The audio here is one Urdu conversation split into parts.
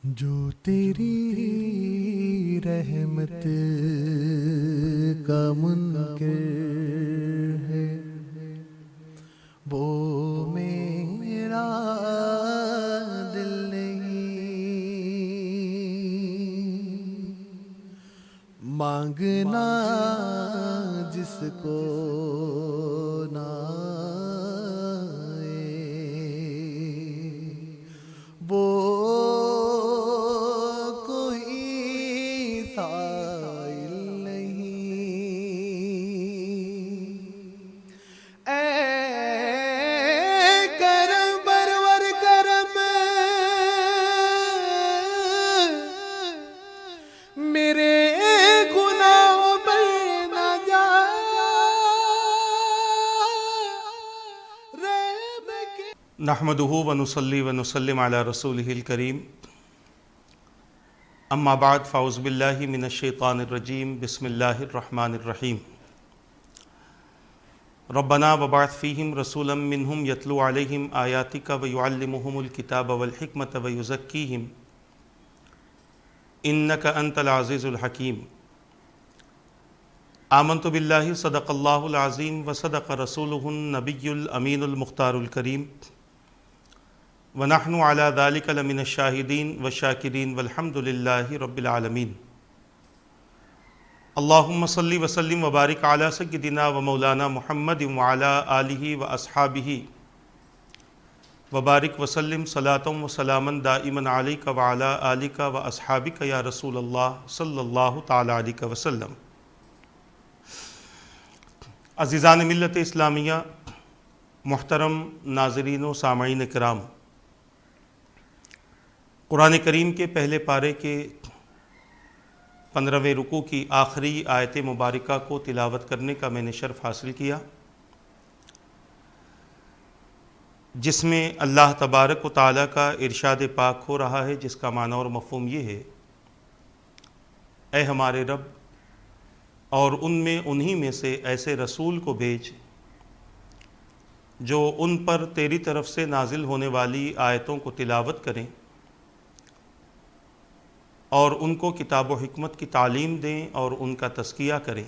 جو تیری رحمت کا منکر ہے وہ میرا دل نہیں، مانگنا جس کو نہ آئے وہ سائل نہیں۔ اے کرم برور کرم میرے گناہوں پر نہ جا نحمدہ ونصلی ونسلم علی رسولہ الکریم، اما بعد فاعوذ باللہ من الشیطان الرجیم، بسم اللہ الرحمن الرحیم۔ ربنا وبعث فیہم رسولا منہم یتلو علیہم آیاتک ویعلمہم الکتاب والحکمت ویزکیہم انک انت العزیز الحکیم۔ آمنت باللہ صدق اللہ العظیم وصدق رسولہ النبی الامین المختار الکریم، وَنَحْنُ عَلَى ذَلِكَ لَمِنَ الشَّاهِدِينَ وَالشَّاكِرِينَ وَالْحَمْدُ لِلَّهِ رَبِّ الْعَالَمِينَ۔ اللہم صلی وسلم وبارک علی سیدنا و مولانا محمد وعلی آلہ واصحابہ وبارک وسلم صلاۃ و سلاما دائما علیک وعلی آلک واصحابک یا رسول اللہ صلی اللہ تعالی علیہ وسلم۔ عزیزان ملت اسلامیہ، محترم ناظرین و سامعین کرام، قرآن کریم کے پہلے پارے کے 15ویں رکوع کی آخری آیت مبارکہ کو تلاوت کرنے کا میں نے شرف حاصل کیا، جس میں اللہ تبارک و تعالیٰ کا ارشاد پاک ہو رہا ہے، جس کا معنی اور مفہوم یہ ہے: اے ہمارے رب، اور انہی میں سے ایسے رسول کو بھیج جو ان پر تیری طرف سے نازل ہونے والی آیتوں کو تلاوت کریں اور ان کو کتاب و حکمت کی تعلیم دیں اور ان کا تزکیہ کریں،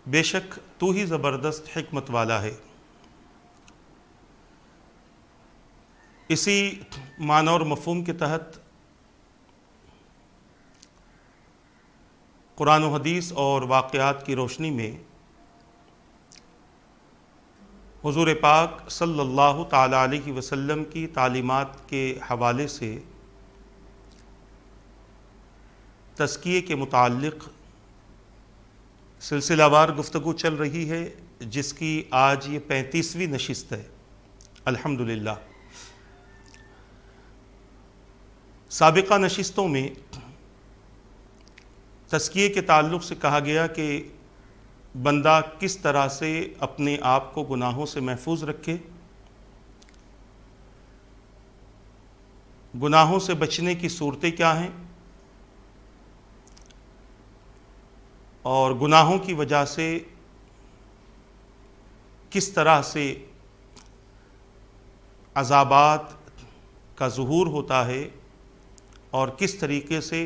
بے شک تو ہی زبردست حکمت والا ہے۔ اسی معنی اور مفہوم کے تحت قرآن و حدیث اور واقعات کی روشنی میں حضور پاک صلی اللہ تعالی علیہ وسلم کی تعلیمات کے حوالے سے تزکیے کے متعلق سلسلہ وار گفتگو چل رہی ہے، جس کی آج یہ 35ویں نشست ہے الحمدللہ۔ سابقہ نشستوں میں تزکیے کے تعلق سے کہا گیا کہ بندہ کس طرح سے اپنے آپ کو گناہوں سے محفوظ رکھے، گناہوں سے بچنے کی صورتیں کیا ہیں، اور گناہوں کی وجہ سے کس طرح سے عذابات کا ظہور ہوتا ہے اور کس طریقے سے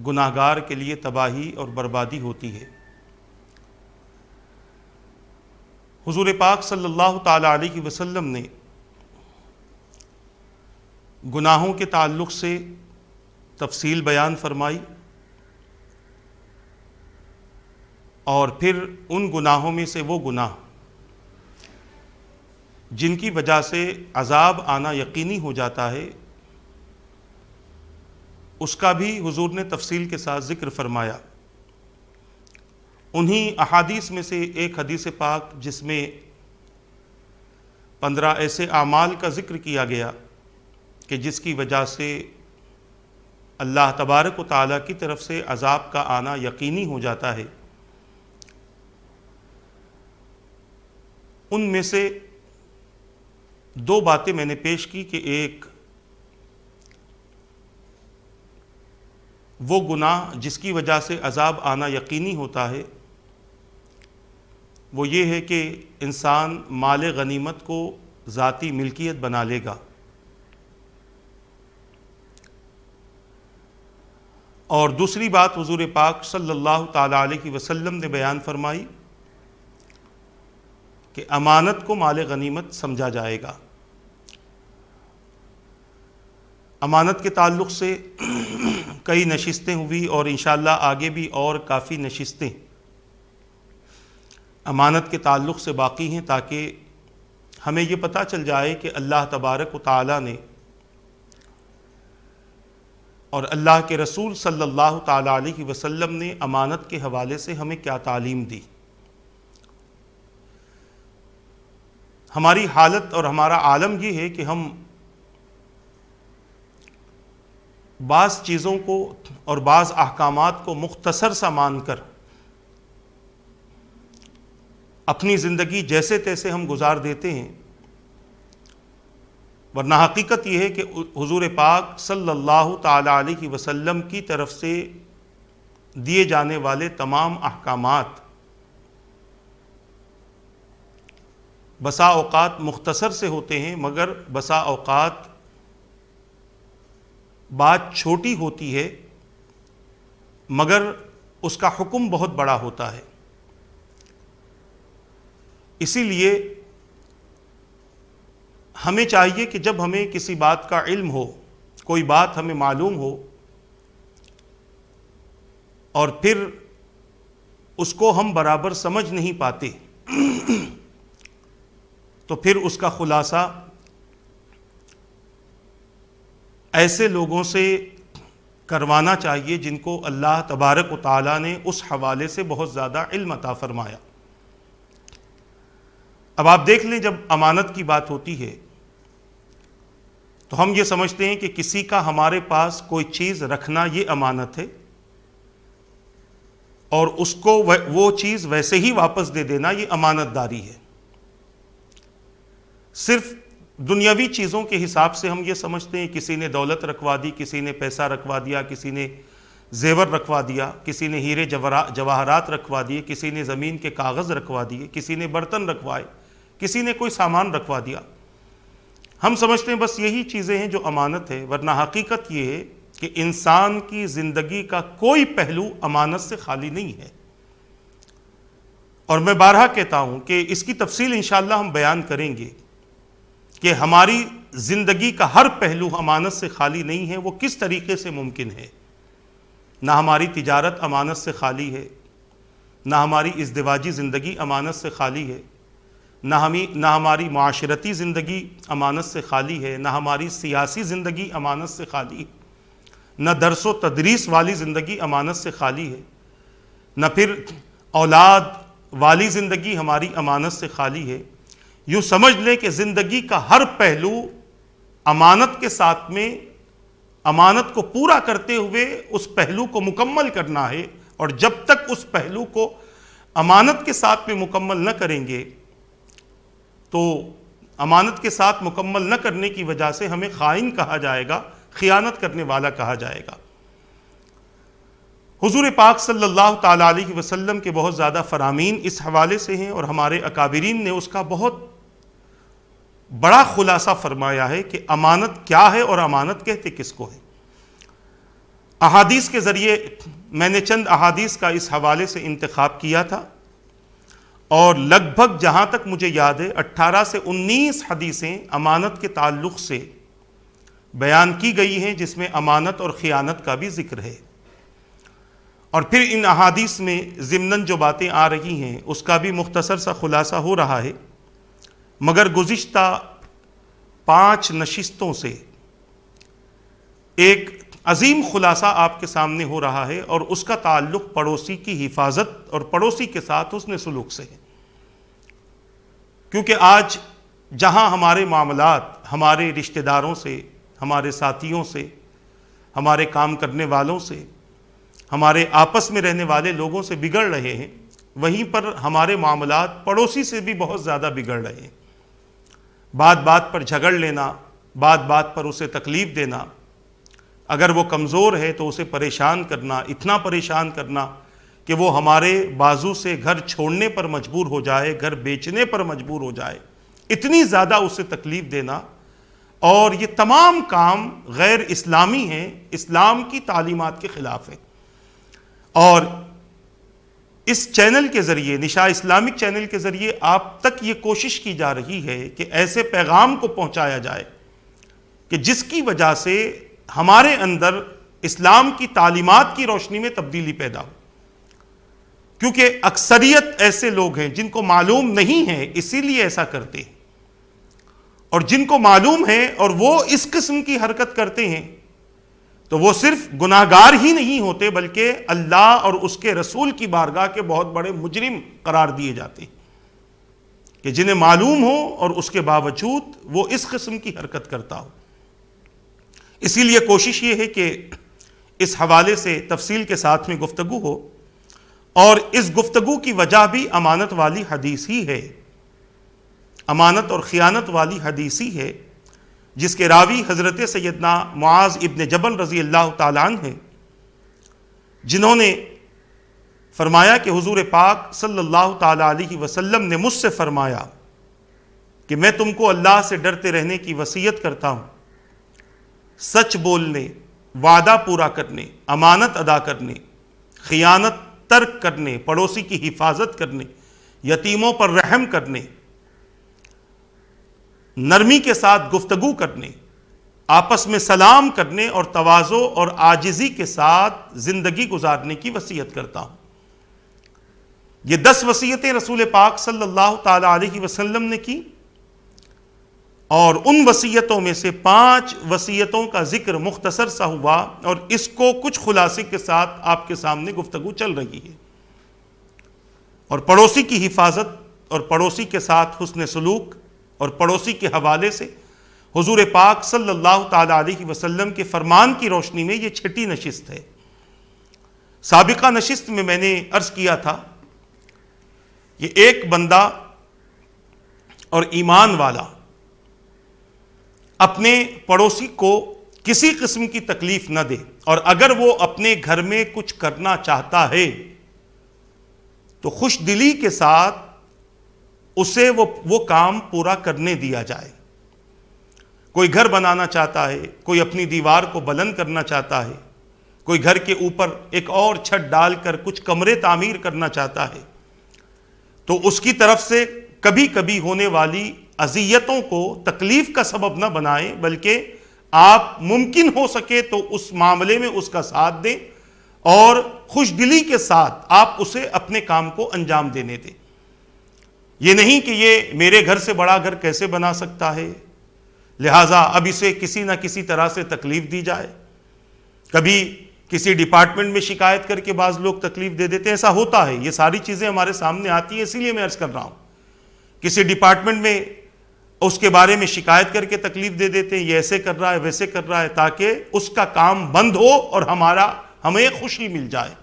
گناہگار کے لیے تباہی اور بربادی ہوتی ہے۔ حضور پاک صلی اللہ تعالی علیہ وسلم نے گناہوں کے تعلق سے تفصیل بیان فرمائی، اور پھر ان گناہوں میں سے وہ گناہ جن کی وجہ سے عذاب آنا یقینی ہو جاتا ہے، اس کا بھی حضور نے تفصیل کے ساتھ ذکر فرمایا۔ انہی احادیث میں سے ایک حدیث پاک جس میں 15 ایسے اعمال کا ذکر کیا گیا کہ جس کی وجہ سے اللہ تبارک و تعالیٰ کی طرف سے عذاب کا آنا یقینی ہو جاتا ہے، ان میں سے 2 باتیں میں نے پیش کی کہ ایک وہ گناہ جس کی وجہ سے عذاب آنا یقینی ہوتا ہے، وہ یہ ہے کہ انسان مال غنیمت کو ذاتی ملکیت بنا لے گا، اور دوسری بات حضور پاک صلی اللہ تعالیٰ علیہ وسلم نے بیان فرمائی کہ امانت کو مال غنیمت سمجھا جائے گا۔ امانت کے تعلق سے کئی نشستیں ہوئی اور انشاءاللہ آگے بھی اور کافی نشستیں امانت کے تعلق سے باقی ہیں، تاکہ ہمیں یہ پتہ چل جائے کہ اللہ تبارک و تعالیٰ نے اور اللہ کے رسول صلی اللہ تعالیٰ علیہ وسلم نے امانت کے حوالے سے ہمیں کیا تعلیم دی۔ ہماری حالت اور ہمارا عالم یہ ہے کہ ہم بعض چیزوں کو اور بعض احکامات کو مختصر سا مان کر اپنی زندگی جیسے تیسے ہم گزار دیتے ہیں، ورنہ حقیقت یہ ہے کہ حضور پاک صلی اللہ تعالیٰ علیہ وسلم کی طرف سے دیے جانے والے تمام احکامات بسا اوقات مختصر سے ہوتے ہیں، مگر بسا اوقات بات چھوٹی ہوتی ہے مگر اس کا حکم بہت بڑا ہوتا ہے۔ اسی لیے ہمیں چاہیے کہ جب ہمیں کسی بات کا علم ہو، کوئی بات ہمیں معلوم ہو، اور پھر اس کو ہم برابر سمجھ نہیں پاتے تو پھر اس کا خلاصہ ایسے لوگوں سے کروانا چاہیے جن کو اللہ تبارک و تعالیٰ نے اس حوالے سے بہت زیادہ علم عطا فرمایا۔ اب آپ دیکھ لیں، جب امانت کی بات ہوتی ہے تو ہم یہ سمجھتے ہیں کہ کسی کا ہمارے پاس کوئی چیز رکھنا یہ امانت ہے، اور اس کو وہ چیز ویسے ہی واپس دے دینا یہ امانت داری ہے۔ صرف دنیاوی چیزوں کے حساب سے ہم یہ سمجھتے ہیں کسی نے دولت رکھوا دی، کسی نے پیسہ رکھوا دیا، کسی نے زیور رکھوا دیا، کسی نے ہیرے جواہرات رکھوا دیے، کسی نے زمین کے کاغذ رکھوا دیے، کسی نے برتن رکھوائے، کسی نے کوئی سامان رکھوا دیا۔ ہم سمجھتے ہیں بس یہی چیزیں ہیں جو امانت ہے، ورنہ حقیقت یہ ہے کہ انسان کی زندگی کا کوئی پہلو امانت سے خالی نہیں ہے۔ اور میں بارہا کہتا ہوں کہ اس کی تفصیل انشاءاللہ ہم بیان کریں گے کہ ہماری زندگی کا ہر پہلو امانت سے خالی نہیں ہے، وہ کس طریقے سے ممکن ہے۔ نہ ہماری تجارت امانت سے خالی ہے، نہ ہماری ازدواجی زندگی امانت سے خالی ہے، نہ ہماری معاشرتی زندگی امانت سے خالی ہے، نہ ہماری سیاسی زندگی امانت سے خالی ہے، نہ درس و تدریس والی زندگی امانت سے خالی ہے، نہ پھر اولاد والی زندگی ہماری امانت سے خالی ہے۔ یوں سمجھ لیں کہ زندگی کا ہر پہلو امانت کے ساتھ میں امانت کو پورا کرتے ہوئے اس پہلو کو مکمل کرنا ہے، اور جب تک اس پہلو کو امانت کے ساتھ میں مکمل نہ کریں گے تو امانت کے ساتھ مکمل نہ کرنے کی وجہ سے ہمیں خائن کہا جائے گا، خیانت کرنے والا کہا جائے گا۔ حضور پاک صلی اللہ تعالیٰ علیہ وسلم کے بہت زیادہ فرامین اس حوالے سے ہیں، اور ہمارے اکابرین نے اس کا بہت بڑا خلاصہ فرمایا ہے کہ امانت کیا ہے اور امانت کہتے کس کو ہے۔ احادیث کے ذریعے میں نے چند احادیث کا اس حوالے سے انتخاب کیا تھا، اور لگ بھگ جہاں تک مجھے یاد ہے 18 سے 19 حدیثیں امانت کے تعلق سے بیان کی گئی ہیں، جس میں امانت اور خیانت کا بھی ذکر ہے۔ اور پھر ان احادیث میں ضمناً جو باتیں آ رہی ہیں اس کا بھی مختصر سا خلاصہ ہو رہا ہے، مگر گزشتہ 5 نشستوں سے ایک عظیم خلاصہ آپ کے سامنے ہو رہا ہے، اور اس کا تعلق پڑوسی کی حفاظت اور پڑوسی کے ساتھ حسن سلوک سے ہے۔ کیونکہ آج جہاں ہمارے معاملات ہمارے رشتہ داروں سے، ہمارے ساتھیوں سے، ہمارے کام کرنے والوں سے، ہمارے آپس میں رہنے والے لوگوں سے بگڑ رہے ہیں، وہیں پر ہمارے معاملات پڑوسی سے بھی بہت زیادہ بگڑ رہے ہیں۔ بات بات پر جھگڑ لینا، بات بات پر اسے تکلیف دینا، اگر وہ کمزور ہے تو اسے پریشان کرنا، اتنا پریشان کرنا کہ وہ ہمارے بازو سے گھر چھوڑنے پر مجبور ہو جائے، گھر بیچنے پر مجبور ہو جائے، اتنی زیادہ اسے تکلیف دینا، اور یہ تمام کام غیر اسلامی ہیں، اسلام کی تعلیمات کے خلاف ہیں۔ اور اس چینل کے ذریعے، نشا اسلامک چینل کے ذریعے آپ تک یہ کوشش کی جا رہی ہے کہ ایسے پیغام کو پہنچایا جائے کہ جس کی وجہ سے ہمارے اندر اسلام کی تعلیمات کی روشنی میں تبدیلی پیدا ہو. کیونکہ اکثریت ایسے لوگ ہیں جن کو معلوم نہیں ہے، اسی لیے ایسا کرتے ہیں، اور جن کو معلوم ہے اور وہ اس قسم کی حرکت کرتے ہیں تو وہ صرف گناہگار ہی نہیں ہوتے بلکہ اللہ اور اس کے رسول کی بارگاہ کے بہت بڑے مجرم قرار دیے جاتے ہیں کہ جنہیں معلوم ہو اور اس کے باوجود وہ اس قسم کی حرکت کرتا ہو. اسی لیے کوشش یہ ہے کہ اس حوالے سے تفصیل کے ساتھ میں گفتگو ہو، اور اس گفتگو کی وجہ بھی امانت والی حدیث ہی ہے، امانت اور خیانت والی حدیث ہی ہے، جس کے راوی حضرت سیدنا معاذ ابن جبل رضی اللہ تعالیٰ عنہ ہیں، جنہوں نے فرمایا کہ حضور پاک صلی اللہ تعالیٰ علیہ وسلم نے مجھ سے فرمایا کہ میں تم کو اللہ سے ڈرتے رہنے کی وصیت کرتا ہوں، سچ بولنے، وعدہ پورا کرنے، امانت ادا کرنے، خیانت ترک کرنے، پڑوسی کی حفاظت کرنے، یتیموں پر رحم کرنے، نرمی کے ساتھ گفتگو کرنے، آپس میں سلام کرنے اور تواضع اور عاجزی کے ساتھ زندگی گزارنے کی وصیت کرتا ہوں. یہ 10 وصیتیں رسول پاک صلی اللہ تعالی علیہ وسلم نے کی، اور ان وصیتوں میں سے 5 وصیتوں کا ذکر مختصر سا ہوا، اور اس کو کچھ خلاصے کے ساتھ آپ کے سامنے گفتگو چل رہی ہے. اور پڑوسی کی حفاظت اور پڑوسی کے ساتھ حسن سلوک اور پڑوسی کے حوالے سے حضور پاک صلی اللہ تعالی علیہ وسلم کے فرمان کی روشنی میں یہ 6ٹی نشست ہے. سابقہ نشست میں نے عرض کیا تھا یہ ایک بندہ اور ایمان والا اپنے پڑوسی کو کسی قسم کی تکلیف نہ دے، اور اگر وہ اپنے گھر میں کچھ کرنا چاہتا ہے تو خوش دلی کے ساتھ اسے وہ کام پورا کرنے دیا جائے. کوئی گھر بنانا چاہتا ہے، کوئی اپنی دیوار کو بلند کرنا چاہتا ہے، کوئی گھر کے اوپر ایک اور چھت ڈال کر کچھ کمرے تعمیر کرنا چاہتا ہے، تو اس کی طرف سے کبھی کبھی ہونے والی اذیتوں کو تکلیف کا سبب نہ بنائیں، بلکہ آپ ممکن ہو سکے تو اس معاملے میں اس کا ساتھ دیں اور خوش دلی کے ساتھ آپ اسے اپنے کام کو انجام دینے دیں. یہ نہیں کہ یہ میرے گھر سے بڑا گھر کیسے بنا سکتا ہے، لہٰذا اب اسے کسی نہ کسی طرح سے تکلیف دی جائے. کبھی کسی ڈپارٹمنٹ میں شکایت کر کے بعض لوگ تکلیف دے دیتے ہیں، ایسا ہوتا ہے، یہ ساری چیزیں ہمارے سامنے آتی ہیں، اسی لیے میں عرض کر رہا ہوں. کسی ڈپارٹمنٹ میں اس کے بارے میں شکایت کر کے تکلیف دے دیتے ہیں، یہ ایسے کر رہا ہے ویسے کر رہا ہے، تاکہ اس کا کام بند ہو اور ہمیں خوشی مل جائے،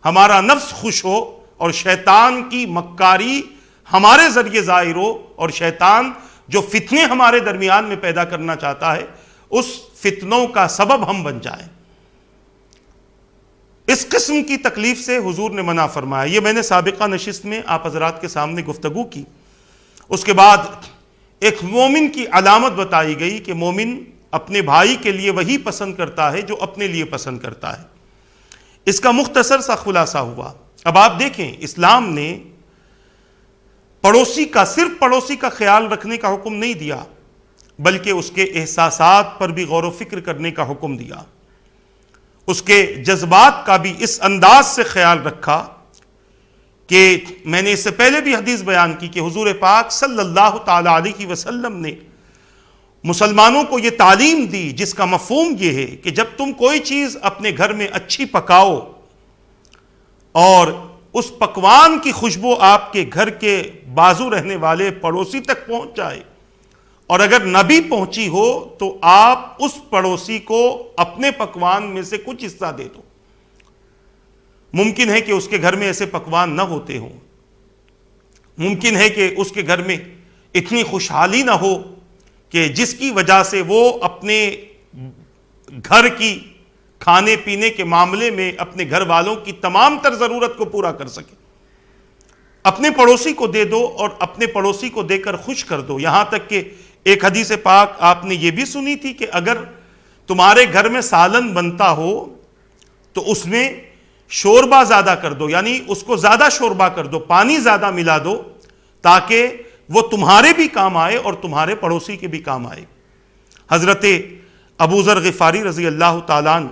ہمارا نفس خوش ہو، اور شیطان کی مکاری ہمارے ذریعے ظاہر ہو، اور شیطان جو فتنے ہمارے درمیان میں پیدا کرنا چاہتا ہے اس فتنوں کا سبب ہم بن جائیں. اس قسم کی تکلیف سے حضور نے منع فرمایا. یہ میں نے سابقہ نشست میں آپ حضرات کے سامنے گفتگو کی. اس کے بعد ایک مومن کی علامت بتائی گئی کہ مومن اپنے بھائی کے لیے وہی پسند کرتا ہے جو اپنے لیے پسند کرتا ہے. اس کا مختصر سا خلاصہ ہوا. اب آپ دیکھیں، اسلام نے پڑوسی کا صرف پڑوسی کا خیال رکھنے کا حکم نہیں دیا، بلکہ اس کے احساسات پر بھی غور و فکر کرنے کا حکم دیا. اس کے جذبات کا بھی اس انداز سے خیال رکھا کہ میں نے اس سے پہلے بھی حدیث بیان کی کہ حضور پاک صلی اللہ تعالی علیہ وسلم نے مسلمانوں کو یہ تعلیم دی جس کا مفہوم یہ ہے کہ جب تم کوئی چیز اپنے گھر میں اچھی پکاؤ اور اس پکوان کی خوشبو آپ کے گھر کے بازو رہنے والے پڑوسی تک پہنچ جائے، اور اگر نہ بھی پہنچی ہو تو آپ اس پڑوسی کو اپنے پکوان میں سے کچھ حصہ دے دو. ممکن ہے کہ اس کے گھر میں ایسے پکوان نہ ہوتے ہوں، ممکن ہے کہ اس کے گھر میں اتنی خوشحالی نہ ہو کہ جس کی وجہ سے وہ اپنے گھر کی کھانے پینے کے معاملے میں اپنے گھر والوں کی تمام تر ضرورت کو پورا کر سکے. اپنے پڑوسی کو دے دو اور اپنے پڑوسی کو دے کر خوش کر دو. یہاں تک کہ ایک حدیث پاک آپ نے یہ بھی سنی تھی کہ اگر تمہارے گھر میں سالن بنتا ہو تو اس میں شوربہ زیادہ کر دو، یعنی اس کو زیادہ شوربہ کر دو، پانی زیادہ ملا دو تاکہ وہ تمہارے بھی کام آئے اور تمہارے پڑوسی کے بھی کام آئے۔ حضرت ابو ذر غفاری رضی اللہ تعالیٰ عنہ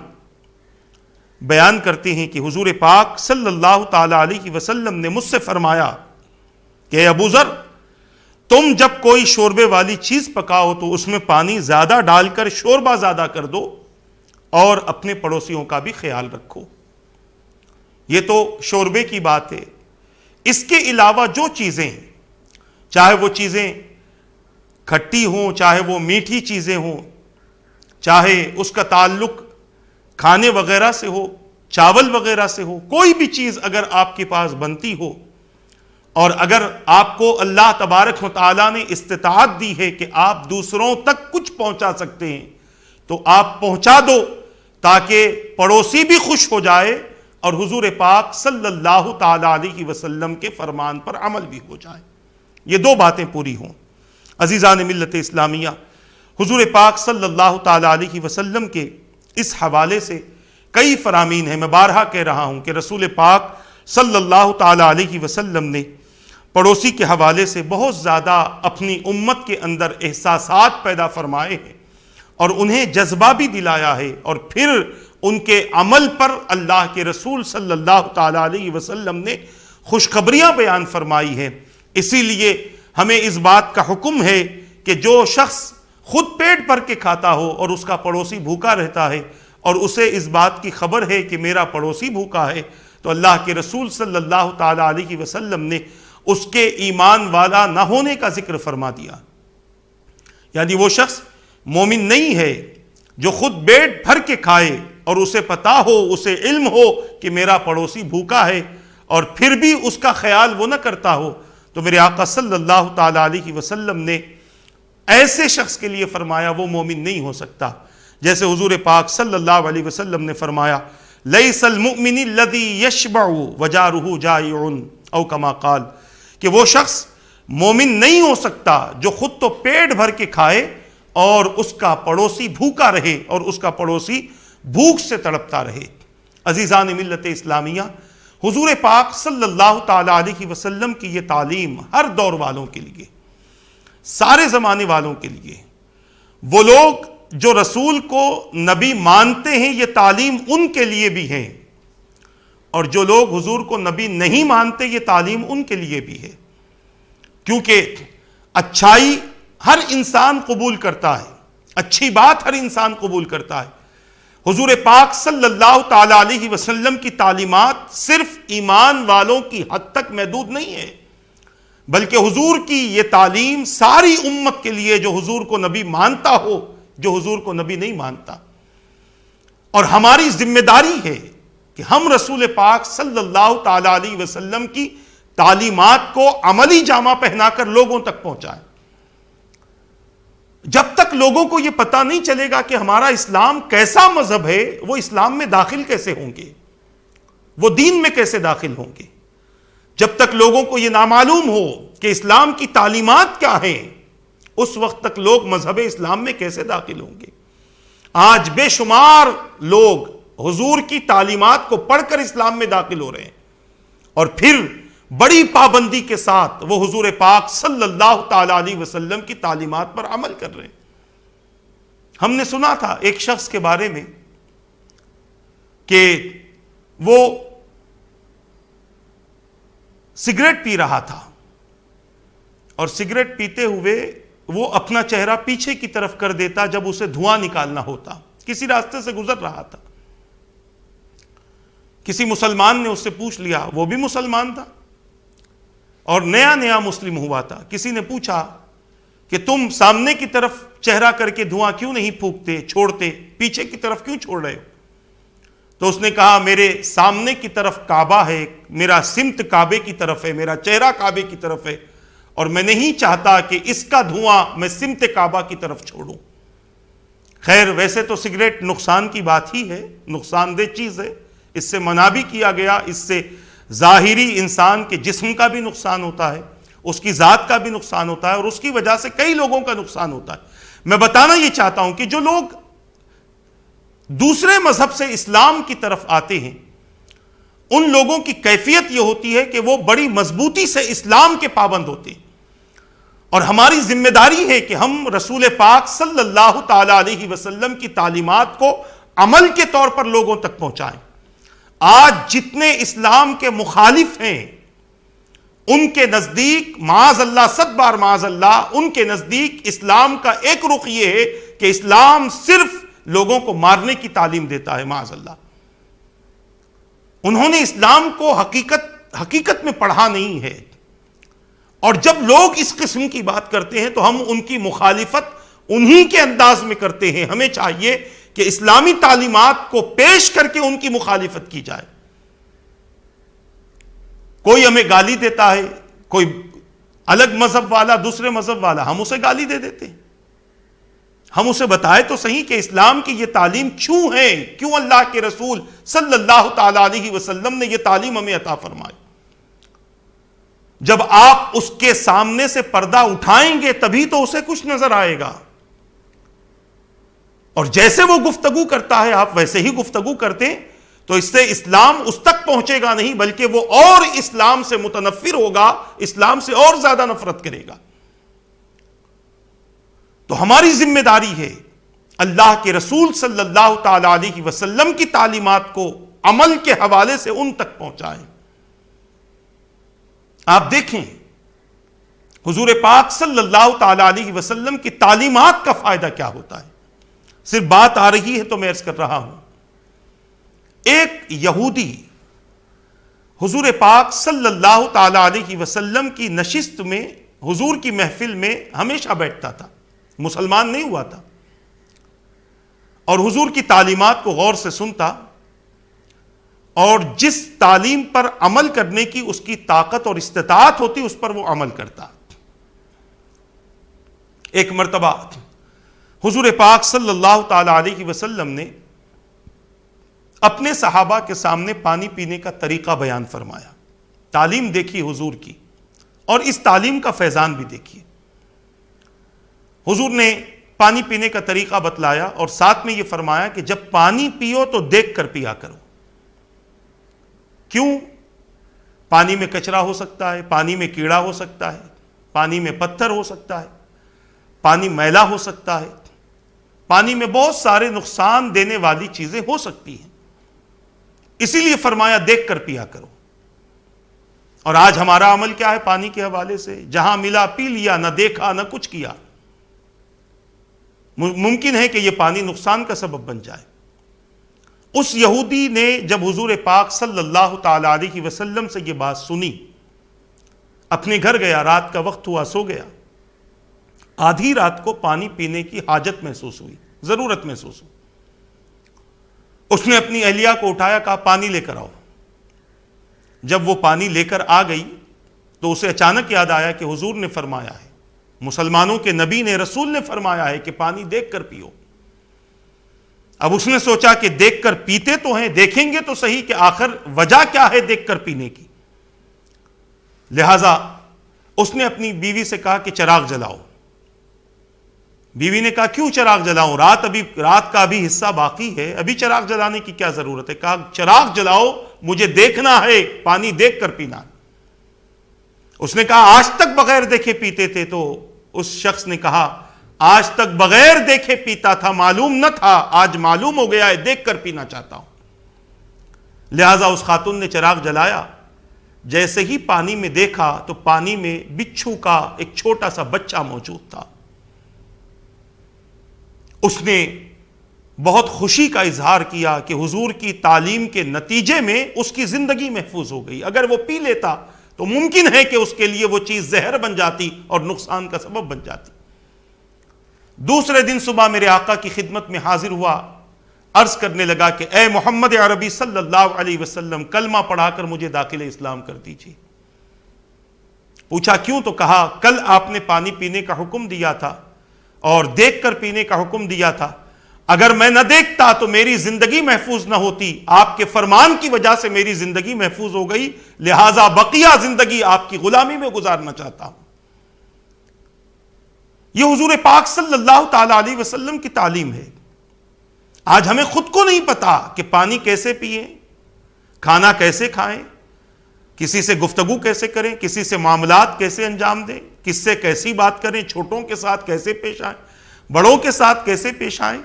بیان کرتے ہیں کہ حضور پاک صلی اللہ تعالیٰ علیہ وسلم نے مجھ سے فرمایا کہ اے ابو ذر، تم جب کوئی شوربے والی چیز پکاؤ تو اس میں پانی زیادہ ڈال کر شوربہ زیادہ کر دو اور اپنے پڑوسیوں کا بھی خیال رکھو۔ یہ تو شوربے کی بات ہے۔ اس کے علاوہ جو چیزیں، چاہے وہ چیزیں کھٹی ہوں، چاہے وہ میٹھی چیزیں ہوں، چاہے اس کا تعلق کھانے وغیرہ سے ہو، چاول وغیرہ سے ہو، کوئی بھی چیز اگر آپ کے پاس بنتی ہو اور اگر آپ کو اللہ تبارک و تعالیٰ نے استطاعت دی ہے کہ آپ دوسروں تک کچھ پہنچا سکتے ہیں تو آپ پہنچا دو تاکہ پڑوسی بھی خوش ہو جائے اور حضور پاک صلی اللہ تعالیٰ علیہ وسلم کے فرمان پر عمل بھی ہو جائے۔ یہ دو باتیں پوری ہوں۔ عزیزان ملت اسلامیہ، حضور پاک صلی اللہ تعالیٰ علیہ وسلم کے اس حوالے سے کئی فرامین ہیں۔ میں بارہا کہہ رہا ہوں کہ رسول پاک صلی اللہ تعالیٰ علیہ وسلم نے پڑوسی کے حوالے سے بہت زیادہ اپنی امت کے اندر احساسات پیدا فرمائے ہیں اور انہیں جذبہ بھی دلایا ہے، اور پھر ان کے عمل پر اللہ کے رسول صلی اللہ تعالیٰ علیہ وسلم نے خوشخبریاں بیان فرمائی ہیں۔ اسی لیے ہمیں اس بات کا حکم ہے کہ جو شخص خود پیٹ بھر کے کھاتا ہو اور اس کا پڑوسی بھوکا رہتا ہے اور اسے اس بات کی خبر ہے کہ میرا پڑوسی بھوکا ہے، تو اللہ کے رسول صلی اللہ تعالیٰ علیہ وسلم نے اس کے ایمان والا نہ ہونے کا ذکر فرما دیا۔ یعنی وہ شخص مومن نہیں ہے جو خود پیٹ بھر کے کھائے اور اسے پتا ہو، اسے علم ہو کہ میرا پڑوسی بھوکا ہے اور پھر بھی اس کا خیال وہ نہ کرتا ہو، تو میرے آقا صلی اللہ تعالیٰ علیہ وسلم نے ایسے شخص کے لیے فرمایا وہ مومن نہیں ہو سکتا۔ جیسے حضور پاک صلی اللہ علیہ وسلم نے فرمایا لیس المؤمن الذی یشبع وجارہ جائع او کما قال، کہ وہ شخص مومن نہیں ہو سکتا جو خود تو پیٹ بھر کے کھائے اور اس کا پڑوسی بھوکا رہے اور اس کا پڑوسی بھوک سے تڑپتا رہے۔ عزیزان ملت اسلامیہ، حضور پاک صلی اللہ تعالیٰ علیہ وسلم کی یہ تعلیم ہر دور والوں کے لیے، سارے زمانے والوں کے لیے، وہ لوگ جو رسول کو نبی مانتے ہیں یہ تعلیم ان کے لیے بھی ہے، اور جو لوگ حضور کو نبی نہیں مانتے یہ تعلیم ان کے لیے بھی ہے، کیونکہ اچھائی ہر انسان قبول کرتا ہے، اچھی بات ہر انسان قبول کرتا ہے۔ حضور پاک صلی اللہ تعالیٰ علیہ وسلم کی تعلیمات صرف ایمان والوں کی حد تک محدود نہیں ہے، بلکہ حضور کی یہ تعلیم ساری امت کے لیے، جو حضور کو نبی مانتا ہو، جو حضور کو نبی نہیں مانتا۔ اور ہماری ذمہ داری ہے کہ ہم رسول پاک صلی اللہ تعالیٰ علیہ وسلم کی تعلیمات کو عملی جامہ پہنا کر لوگوں تک پہنچائیں۔ جب تک لوگوں کو یہ پتہ نہیں چلے گا کہ ہمارا اسلام کیسا مذہب ہے، وہ اسلام میں داخل کیسے ہوں گے، وہ دین میں کیسے داخل ہوں گے؟ جب تک لوگوں کو یہ نامعلوم ہو کہ اسلام کی تعلیمات کیا ہیں، اس وقت تک لوگ مذہب اسلام میں کیسے داخل ہوں گے؟ آج بے شمار لوگ حضور کی تعلیمات کو پڑھ کر اسلام میں داخل ہو رہے ہیں اور پھر بڑی پابندی کے ساتھ وہ حضور پاک صلی اللہ تعالیٰ علیہ وسلم کی تعلیمات پر عمل کر رہے ہیں۔ ہم نے سنا تھا ایک شخص کے بارے میں کہ وہ سگریٹ پی رہا تھا اور سگریٹ پیتے ہوئے وہ اپنا چہرہ پیچھے کی طرف کر دیتا جب اسے دھواں نکالنا ہوتا۔ کسی راستے سے گزر رہا تھا، کسی مسلمان نے اس سے پوچھ لیا، وہ بھی مسلمان تھا اور نیا نیا مسلم ہوا تھا۔ کسی نے پوچھا کہ تم سامنے کی طرف چہرہ کر کے دھواں کیوں نہیں پھونکتے، چھوڑتے، پیچھے کی طرف کیوں چھوڑ رہے ہو؟ تو اس نے کہا میرے سامنے کی طرف کعبہ ہے، میرا سمت کعبے کی طرف ہے، میرا چہرہ کعبے کی طرف ہے، اور میں نہیں چاہتا کہ اس کا دھواں میں سمت کعبہ کی طرف چھوڑوں۔ خیر ویسے تو سگریٹ نقصان کی بات ہی ہے، نقصان دہ چیز ہے، اس سے منع بھی کیا گیا، اس سے ظاہری انسان کے جسم کا بھی نقصان ہوتا ہے، اس کی ذات کا بھی نقصان ہوتا ہے اور اس کی وجہ سے کئی لوگوں کا نقصان ہوتا ہے۔ میں بتانا یہ چاہتا ہوں کہ جو لوگ دوسرے مذہب سے اسلام کی طرف آتے ہیں ان لوگوں کی کیفیت یہ ہوتی ہے کہ وہ بڑی مضبوطی سے اسلام کے پابند ہوتے ہیں، اور ہماری ذمہ داری ہے کہ ہم رسول پاک صلی اللہ تعالی علیہ وسلم کی تعلیمات کو عمل کے طور پر لوگوں تک پہنچائیں۔ آج جتنے اسلام کے مخالف ہیں ان کے نزدیک معاذ اللہ، 100 بار معاذ اللہ، ان کے نزدیک اسلام کا ایک رخ یہ ہے کہ اسلام صرف لوگوں کو مارنے کی تعلیم دیتا ہے، معاذ اللہ۔ انہوں نے اسلام کو حقیقت میں پڑھا نہیں ہے، اور جب لوگ اس قسم کی بات کرتے ہیں تو ہم ان کی مخالفت انہی کے انداز میں کرتے ہیں۔ ہمیں چاہیے کہ اسلامی تعلیمات کو پیش کر کے ان کی مخالفت کی جائے۔ کوئی ہمیں گالی دیتا ہے، کوئی الگ مذہب والا، دوسرے مذہب والا، ہم اسے گالی دے دیتے ہیں۔ ہم اسے بتائے تو صحیح کہ اسلام کی یہ تعلیم کیوں ہے، کیوں اللہ کے رسول صلی اللہ تعالی علیہ وسلم نے یہ تعلیم ہمیں عطا فرمائی۔ جب آپ اس کے سامنے سے پردہ اٹھائیں گے تبھی تو اسے کچھ نظر آئے گا، اور جیسے وہ گفتگو کرتا ہے آپ ویسے ہی گفتگو کرتے ہیں، تو اس سے اسلام اس تک پہنچے گا نہیں، بلکہ وہ اور اسلام سے متنفر ہوگا، اسلام سے اور زیادہ نفرت کرے گا۔ تو ہماری ذمہ داری ہے اللہ کے رسول صلی اللہ تعالی علیہ وسلم کی تعلیمات کو عمل کے حوالے سے ان تک پہنچائیں۔ آپ دیکھیں حضور پاک صلی اللہ تعالی علیہ وسلم کی تعلیمات کا فائدہ کیا ہوتا ہے۔ صرف بات آ رہی ہے تو میں عرض کر رہا ہوں، ایک یہودی حضور پاک صلی اللہ تعالی علیہ وسلم کی نشست میں، حضور کی محفل میں ہمیشہ بیٹھتا تھا، مسلمان نہیں ہوا تھا، اور حضور کی تعلیمات کو غور سے سنتا، اور جس تعلیم پر عمل کرنے کی اس کی طاقت اور استطاعت ہوتی اس پر وہ عمل کرتا۔ ایک مرتبہ حضور پاک صلی اللہ تعالی علیہ وسلم نے اپنے صحابہ کے سامنے پانی پینے کا طریقہ بیان فرمایا۔ تعلیم دیکھی حضور کی، اور اس تعلیم کا فیضان بھی دیکھیے۔ حضور نے پانی پینے کا طریقہ بتلایا، اور ساتھ میں یہ فرمایا کہ جب پانی پیو تو دیکھ کر پیا کرو۔ کیوں؟ پانی میں کچرا ہو سکتا ہے، پانی میں کیڑا ہو سکتا ہے، پانی میں پتھر ہو سکتا ہے، پانی میلا ہو سکتا ہے، پانی میں بہت سارے نقصان دینے والی چیزیں ہو سکتی ہیں، اسی لیے فرمایا دیکھ کر پیا کرو۔ اور آج ہمارا عمل کیا ہے پانی کے حوالے سے؟ جہاں ملا پی لیا، نہ دیکھا نہ کچھ کیا۔ ممکن ہے کہ یہ پانی نقصان کا سبب بن جائے۔ اس یہودی نے جب حضور پاک صلی اللہ تعالی علیہ وسلم سے یہ بات سنی، اپنے گھر گیا، رات کا وقت ہوا، سو گیا۔ آدھی رات کو پانی پینے کی حاجت محسوس ہوئی، ضرورت محسوس ہوئی۔ اس نے اپنی اہلیہ کو اٹھایا، کہا پانی لے کر آؤ۔ جب وہ پانی لے کر آ گئی تو اسے اچانک یاد آیا کہ حضور نے فرمایا ہے، مسلمانوں کے نبی نے، رسول نے فرمایا ہے کہ پانی دیکھ کر پیو۔ اب اس نے سوچا کہ دیکھ کر پیتے تو ہیں، دیکھیں گے تو صحیح کہ آخر وجہ کیا ہے دیکھ کر پینے کی۔ لہذا اس نے اپنی بیوی سے کہا کہ چراغ جلاؤ۔ بیوی نے کہا کیوں چراغ جلاؤں؟ رات کا ابھی حصہ باقی ہے، ابھی چراغ جلانے کی کیا ضرورت ہے؟ کہا چراغ جلاؤ، مجھے دیکھنا ہے، پانی دیکھ کر پینا۔ اس نے کہا آج تک بغیر دیکھے پیتے تھے، تو اس شخص نے کہا آج تک بغیر دیکھے پیتا تھا، معلوم نہ تھا، آج معلوم ہو گیا ہے، دیکھ کر پینا چاہتا ہوں۔ لہذا اس خاتون نے چراغ جلایا، جیسے ہی پانی میں دیکھا تو پانی میں بچھو کا ایک چھوٹا سا بچہ موجود تھا۔ اس نے بہت خوشی کا اظہار کیا کہ حضور کی تعلیم کے نتیجے میں اس کی زندگی محفوظ ہو گئی۔ اگر وہ پی لیتا تو ممکن ہے کہ اس کے لیے وہ چیز زہر بن جاتی اور نقصان کا سبب بن جاتی۔ دوسرے دن صبح میرے آقا کی خدمت میں حاضر ہوا، عرض کرنے لگا کہ اے محمد عربی صلی اللہ علیہ وسلم، کلمہ پڑھا کر مجھے داخل اسلام کر دیجیے۔ پوچھا کیوں؟ تو کہا کل آپ نے پانی پینے کا حکم دیا تھا اور دیکھ کر پینے کا حکم دیا تھا، اگر میں نہ دیکھتا تو میری زندگی محفوظ نہ ہوتی، آپ کے فرمان کی وجہ سے میری زندگی محفوظ ہو گئی، لہٰذا بقیہ زندگی آپ کی غلامی میں گزارنا چاہتا ہوں۔ یہ حضور پاک صلی اللہ تعالی علیہ وسلم کی تعلیم ہے۔ آج ہمیں خود کو نہیں پتا کہ پانی کیسے پیئیں، کھانا کیسے کھائیں، کسی سے گفتگو کیسے کریں، کسی سے معاملات کیسے انجام دیں، کس سے کیسی بات کریں، چھوٹوں کے ساتھ کیسے پیش آئیں، بڑوں کے ساتھ کیسے پیش آئیں،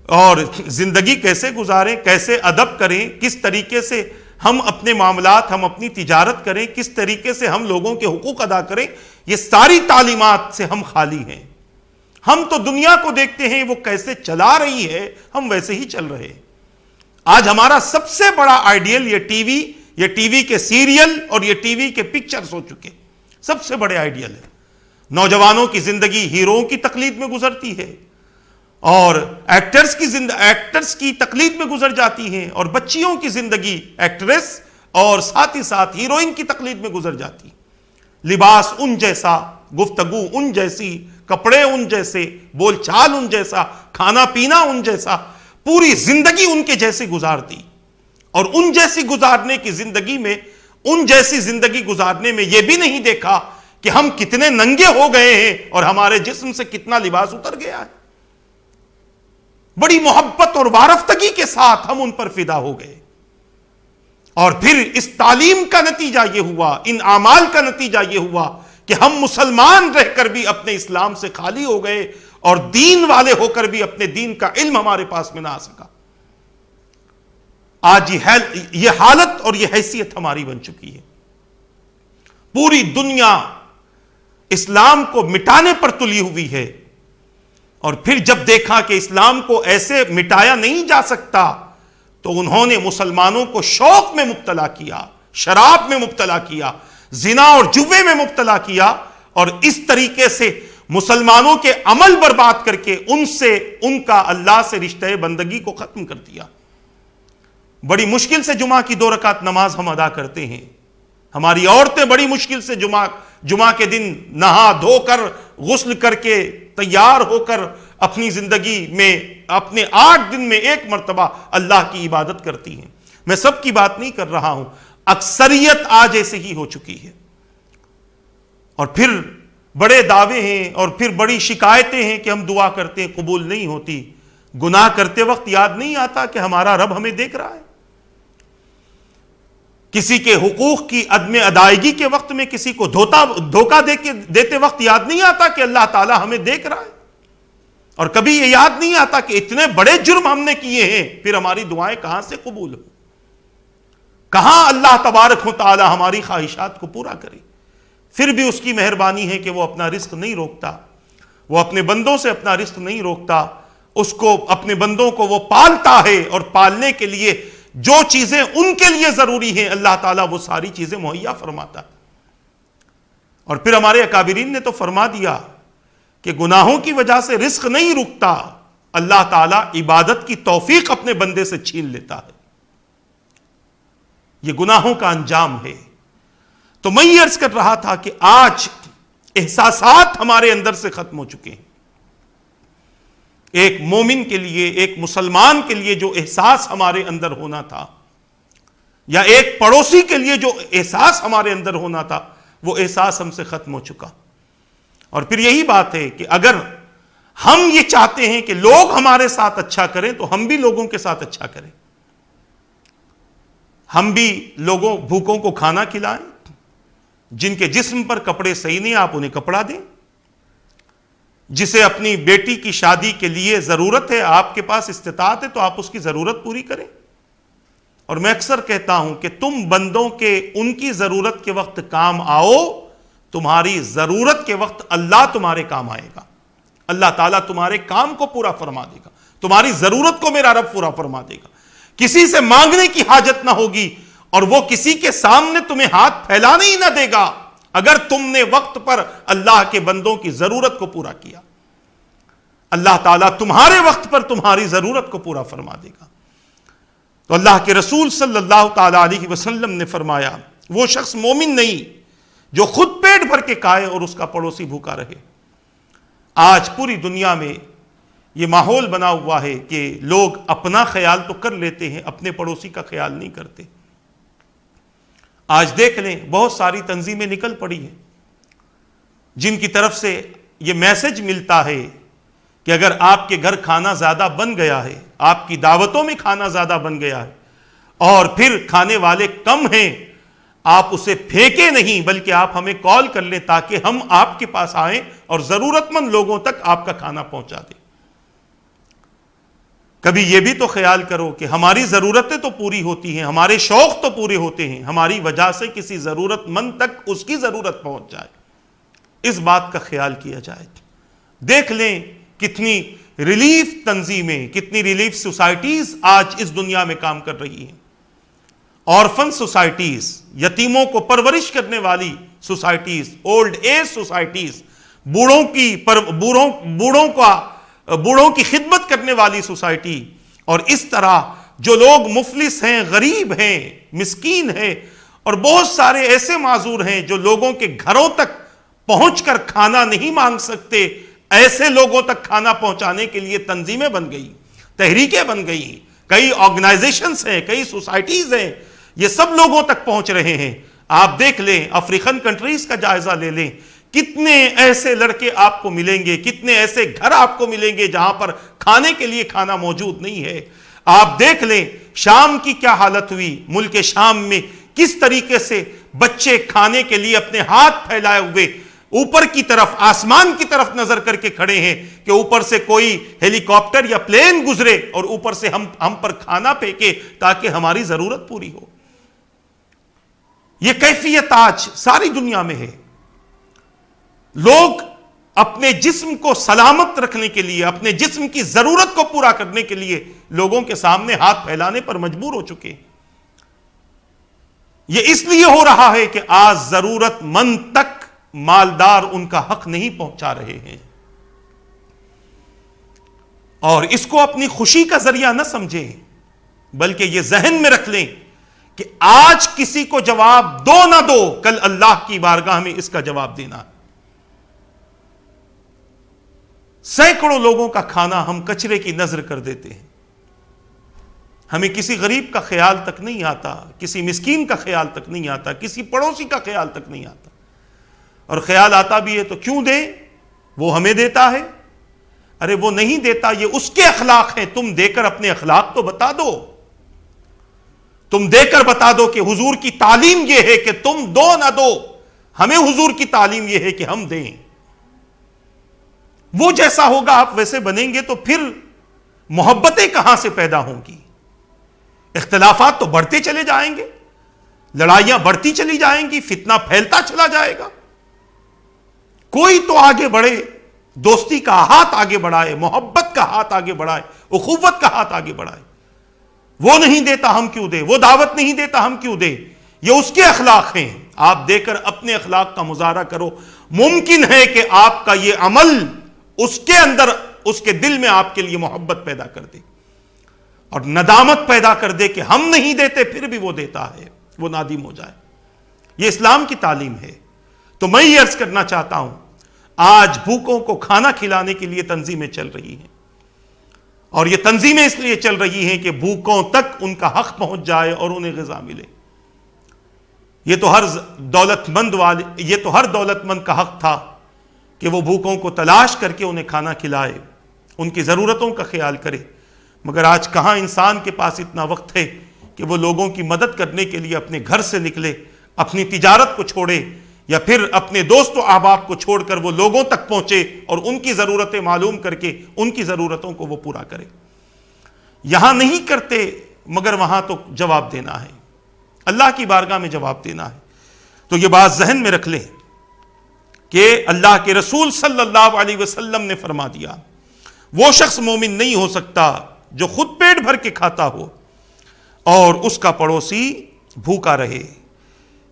اور زندگی کیسے گزاریں، کیسے ادب کریں، کس طریقے سے ہم اپنے معاملات، ہم اپنی تجارت کریں، کس طریقے سے ہم لوگوں کے حقوق ادا کریں، یہ ساری تعلیمات سے ہم خالی ہیں۔ ہم تو دنیا کو دیکھتے ہیں وہ کیسے چلا رہی ہے، ہم ویسے ہی چل رہے ہیں۔ آج ہمارا سب سے بڑا آئیڈیل یہ ٹی وی کے سیریل اور یہ ٹی وی کے پکچرز ہو چکے، سب سے بڑے آئیڈیل ہے۔ نوجوانوں کی زندگی ہیروؤں کی تقلید میں گزرتی ہے، اور ایکٹرز کی تقلید میں گزر جاتی ہیں، اور بچیوں کی زندگی ایکٹریس اور ساتھ ہی ساتھ ہیروئن کی تقلید میں گزر جاتی۔ لباس ان جیسا، گفتگو ان جیسی، کپڑے ان جیسے، بول چال ان جیسا، کھانا پینا ان جیسا، پوری زندگی ان کے جیسے گزارتی۔ اور ان جیسی گزارنے کی زندگی میں، ان جیسی زندگی گزارنے میں یہ بھی نہیں دیکھا کہ ہم کتنے ننگے ہو گئے ہیں اور ہمارے جسم سے کتنا لباس اتر گیا ہے۔ بڑی محبت اور وارفتگی کے ساتھ ہم ان پر فدا ہو گئے، اور پھر اس تعلیم کا نتیجہ یہ ہوا، ان اعمال کا نتیجہ یہ ہوا کہ ہم مسلمان رہ کر بھی اپنے اسلام سے خالی ہو گئے، اور دین والے ہو کر بھی اپنے دین کا علم ہمارے پاس میں نہ آ سکا۔ آج یہ حالت اور یہ حیثیت ہماری بن چکی ہے۔ پوری دنیا اسلام کو مٹانے پر تلی ہوئی ہے، اور پھر جب دیکھا کہ اسلام کو ایسے مٹایا نہیں جا سکتا تو انہوں نے مسلمانوں کو شوق میں مبتلا کیا، شراب میں مبتلا کیا، زنا اور جوے میں مبتلا کیا، اور اس طریقے سے مسلمانوں کے عمل برباد کر کے ان کا اللہ سے رشتہ بندگی کو ختم کر دیا۔ بڑی مشکل سے جمعہ کی 2 رکعت نماز ہم ادا کرتے ہیں، ہماری عورتیں بڑی مشکل سے جمعہ کے دن نہا دھو کر، غسل کر کے، تیار ہو کر اپنی زندگی میں اپنے 8 دن میں 1 مرتبہ اللہ کی عبادت کرتی ہیں۔ میں سب کی بات نہیں کر رہا ہوں، اکثریت آج ایسے ہی ہو چکی ہے، اور پھر بڑے دعوے ہیں اور پھر بڑی شکایتیں ہیں کہ ہم دعا کرتے ہیں قبول نہیں ہوتی۔ گناہ کرتے وقت یاد نہیں آتا کہ ہمارا رب ہمیں دیکھ رہا ہے؟ کسی کے حقوق کی عدم ادائیگی کے وقت میں کسی کو دھوکہ دیتے وقت یاد نہیں آتا کہ اللہ تعالیٰ ہمیں دیکھ رہا ہے؟ اور کبھی یہ یاد نہیں آتا کہ اتنے بڑے جرم ہم نے کیے ہیں، پھر ہماری دعائیں کہاں سے قبول ہوں؟ کہاں اللہ تبارک و تعالیٰ ہماری خواہشات کو پورا کرے؟ پھر بھی اس کی مہربانی ہے کہ وہ اپنا رزق نہیں روکتا، وہ اپنے بندوں سے اپنا رزق نہیں روکتا، اس کو اپنے بندوں کو وہ پالتا ہے، اور پالنے کے لیے جو چیزیں ان کے لیے ضروری ہیں اللہ تعالیٰ وہ ساری چیزیں مہیا فرماتا ہے۔ اور پھر ہمارے اکابرین نے تو فرما دیا کہ گناہوں کی وجہ سے رزق نہیں رکتا، اللہ تعالیٰ عبادت کی توفیق اپنے بندے سے چھین لیتا ہے۔ یہ گناہوں کا انجام ہے۔ تو میں یہ عرض کر رہا تھا کہ آج احساسات ہمارے اندر سے ختم ہو چکے ہیں۔ ایک مومن کے لیے، ایک مسلمان کے لیے جو احساس ہمارے اندر ہونا تھا، یا ایک پڑوسی کے لیے جو احساس ہمارے اندر ہونا تھا، وہ احساس ہم سے ختم ہو چکا۔ اور پھر یہی بات ہے کہ اگر ہم یہ چاہتے ہیں کہ لوگ ہمارے ساتھ اچھا کریں تو ہم بھی لوگوں کے ساتھ اچھا کریں، ہم بھی لوگوں بھوکوں کو کھانا کھلائیں، جن کے جسم پر کپڑے صحیح نہیں آپ انہیں کپڑا دیں، جسے اپنی بیٹی کی شادی کے لیے ضرورت ہے، آپ کے پاس استطاعت ہے تو آپ اس کی ضرورت پوری کریں۔ اور میں اکثر کہتا ہوں کہ تم بندوں کے ان کی ضرورت کے وقت کام آؤ، تمہاری ضرورت کے وقت اللہ تمہارے کام آئے گا، اللہ تعالیٰ تمہارے کام کو پورا فرما دے گا، تمہاری ضرورت کو میرا رب پورا فرما دے گا۔ کسی سے مانگنے کی حاجت نہ ہوگی، اور وہ کسی کے سامنے تمہیں ہاتھ پھیلانے ہی نہ دے گا اگر تم نے وقت پر اللہ کے بندوں کی ضرورت کو پورا کیا۔ اللہ تعالیٰ تمہارے وقت پر تمہاری ضرورت کو پورا فرما دے گا۔ تو اللہ کے رسول صلی اللہ تعالیٰ علیہ وسلم نے فرمایا، وہ شخص مومن نہیں جو خود پیٹ بھر کے کھائے اور اس کا پڑوسی بھوکا رہے۔ آج پوری دنیا میں یہ ماحول بنا ہوا ہے کہ لوگ اپنا خیال تو کر لیتے ہیں، اپنے پڑوسی کا خیال نہیں کرتے۔ آج دیکھ لیں بہت ساری تنظیمیں نکل پڑی ہیں جن کی طرف سے یہ میسج ملتا ہے کہ اگر آپ کے گھر کھانا زیادہ بن گیا ہے، آپ کی دعوتوں میں کھانا زیادہ بن گیا ہے، اور پھر کھانے والے کم ہیں، آپ اسے پھینکے نہیں بلکہ آپ ہمیں کال کر لیں تاکہ ہم آپ کے پاس آئیں اور ضرورت مند لوگوں تک آپ کا کھانا پہنچا دیں۔ کبھی یہ بھی تو خیال کرو کہ ہماری ضرورتیں تو پوری ہوتی ہیں، ہمارے شوق تو پورے ہوتے ہیں، ہماری وجہ سے کسی ضرورت مند تک اس کی ضرورت پہنچ جائے، اس بات کا خیال کیا جائے۔ دیکھ لیں کتنی ریلیف تنظیمیں، کتنی ریلیف سوسائٹیز آج اس دنیا میں کام کر رہی ہیں، آرفن سوسائٹیز، یتیموں کو پرورش کرنے والی سوسائٹیز، اولڈ ایج سوسائٹیز، بوڑھوں کی خدمت کرنے والی سوسائٹی، اور اس طرح جو لوگ مفلس ہیں، غریب ہیں، مسکین ہیں، اور بہت سارے ایسے معذور ہیں جو لوگوں کے گھروں تک پہنچ کر کھانا نہیں مانگ سکتے، ایسے لوگوں تک کھانا پہنچانے کے لیے تنظیمیں بن گئی، تحریکیں بن گئی، کئی آرگنائزیشنز ہیں، کئی سوسائٹیز ہیں، یہ سب لوگوں تک پہنچ رہے ہیں۔ آپ دیکھ لیں، افریقن کنٹریز کا جائزہ لے لیں، کتنے ایسے لڑکے آپ کو ملیں گے، کتنے ایسے گھر آپ کو ملیں گے جہاں پر کھانے کے لیے کھانا موجود نہیں ہے۔ آپ دیکھ لیں شام کی کیا حالت ہوئی، ملک شام میں کس طریقے سے بچے کھانے کے لیے اپنے ہاتھ پھیلائے ہوئے اوپر کی طرف، آسمان کی طرف نظر کر کے کھڑے ہیں کہ اوپر سے کوئی ہیلی کاپٹر یا پلین گزرے اور اوپر سے ہم پر کھانا پھینکے تاکہ ہماری ضرورت پوری ہو۔ یہ کیفیت آج ساری دنیا میں ہے۔ لوگ اپنے جسم کو سلامت رکھنے کے لیے، اپنے جسم کی ضرورت کو پورا کرنے کے لیے لوگوں کے سامنے ہاتھ پھیلانے پر مجبور ہو چکے۔ یہ اس لیے ہو رہا ہے کہ آج ضرورت مند تک مالدار ان کا حق نہیں پہنچا رہے ہیں، اور اس کو اپنی خوشی کا ذریعہ نہ سمجھیں، بلکہ یہ ذہن میں رکھ لیں کہ آج کسی کو جواب دو نہ دو، کل اللہ کی بارگاہ میں اس کا جواب دینا ہے۔ سینکڑوں لوگوں کا کھانا ہم کچرے کی نظر کر دیتے ہیں، ہمیں کسی غریب کا خیال تک نہیں آتا، کسی مسکین کا خیال تک نہیں آتا، کسی پڑوسی کا خیال تک نہیں آتا، اور خیال آتا بھی ہے تو کیوں دے، وہ ہمیں دیتا ہے۔ ارے وہ نہیں دیتا، یہ اس کے اخلاق ہیں، تم دے کر اپنے اخلاق تو بتا دو، تم دے کر بتا دو کہ حضور کی تعلیم یہ ہے کہ تم دو نہ دو، ہمیں حضور کی تعلیم یہ ہے کہ ہم دیں۔ وہ جیسا ہوگا آپ ویسے بنیں گے تو پھر محبتیں کہاں سے پیدا ہوں گی؟ اختلافات تو بڑھتے چلے جائیں گے، لڑائیاں بڑھتی چلی جائیں گی، فتنہ پھیلتا چلا جائے گا۔ کوئی تو آگے بڑھے، دوستی کا ہاتھ آگے بڑھائے، محبت کا ہاتھ آگے بڑھائے، اخوت کا ہاتھ آگے بڑھائے۔ وہ نہیں دیتا ہم کیوں دیں، وہ دعوت نہیں دیتا ہم کیوں دیں، یہ اس کے اخلاق ہیں۔ آپ دے کر اپنے اخلاق کا مظاہرہ کرو، ممکن ہے کہ آپ کا یہ عمل اس کے اندر، اس کے دل میں آپ کے لیے محبت پیدا کر دے اور ندامت پیدا کر دے کہ ہم نہیں دیتے پھر بھی وہ دیتا ہے، وہ نادم ہو جائے۔ یہ اسلام کی تعلیم ہے۔ تو میں یہ عرض کرنا چاہتا ہوں، آج بھوکوں کو کھانا کھلانے کے لیے تنظیمیں چل رہی ہیں، اور یہ تنظیمیں اس لیے چل رہی ہیں کہ بھوکوں تک ان کا حق پہنچ جائے اور انہیں غذا ملے۔ یہ تو ہر دولت مند کا حق تھا کہ وہ بھوکوں کو تلاش کر کے انہیں کھانا کھلائے، ان کی ضرورتوں کا خیال کرے، مگر آج کہاں انسان کے پاس اتنا وقت ہے کہ وہ لوگوں کی مدد کرنے کے لیے اپنے گھر سے نکلے، اپنی تجارت کو چھوڑے، یا پھر اپنے دوست و احباب کو چھوڑ کر وہ لوگوں تک پہنچے اور ان کی ضرورتیں معلوم کر کے ان کی ضرورتوں کو وہ پورا کرے۔ یہاں نہیں کرتے مگر وہاں تو جواب دینا ہے، اللہ کی بارگاہ میں جواب دینا ہے۔ تو یہ بات ذہن میں رکھ لیں کہ اللہ کے رسول صلی اللہ علیہ وسلم نے فرما دیا، وہ شخص مومن نہیں ہو سکتا جو خود پیٹ بھر کے کھاتا ہو اور اس کا پڑوسی بھوکا رہے۔